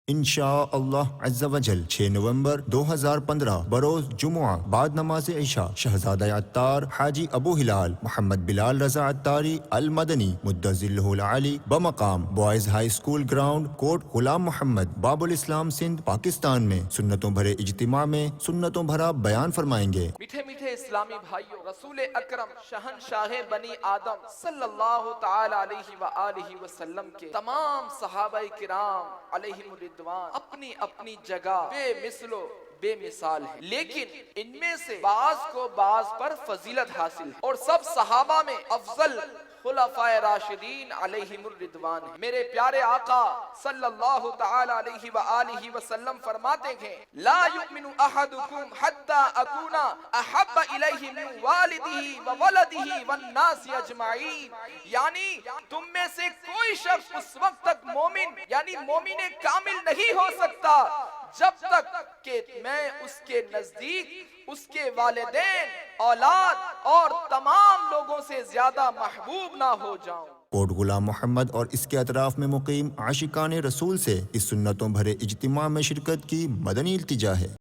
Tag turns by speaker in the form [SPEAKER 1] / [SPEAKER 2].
[SPEAKER 1] انشاء اللہ عز و جل 6 نومبر 2015 بروز جمعہ بعد نماز عشاء شہزادہ عطار حاجی ابو ہلال محمد بلال رضا عطاری المدنی مدظلہ العالی بمقام بوائز ہائی اسکول گراؤنڈ کوٹ غلام محمد باب الاسلام سندھ پاکستان میں سنتوں بھرے اجتماع میں سنتوں بھرا بیان فرمائیں گے۔
[SPEAKER 2] میٹھے میٹھے اسلامی بھائیوں، رسول اکرم شہنشاہ بنی آدم صلی اللہ تعالی علیہ وآلہ وسلم کے تمام صحابہ کرام علیہم الرضوان اپنی اپنی جگہ بے مثل و بے مثال ہے، لیکن ان میں سے بعض کو بعض پر فضیلت حاصل ہے اور سب صحابہ میں افضل خلفائے راشدین علیہم الرضوان ہیں۔ میرے پیارے آقا صلی اللہ تعالی علیہ وآلہ وسلم فرماتے ہیں لا یؤمن احدکم حتی اکونا احب الیہ من والدہ وولدہ والناس اجمعین، یعنی تم میں سے کوئی شخص اس وقت تک مومن یعنی مومن کامل نہیں ہو سکتا جب تک کہ میں اس کے نزدیک اس کے والدین، اولاد اور تمام لوگوں سے زیادہ محبوب نہ ہو جاؤں۔
[SPEAKER 1] کوٹ غلام محمد اور اس کے اطراف میں مقیم عاشقان رسول سے اس سنتوں بھرے اجتماع میں شرکت کی مدنی التجا ہے۔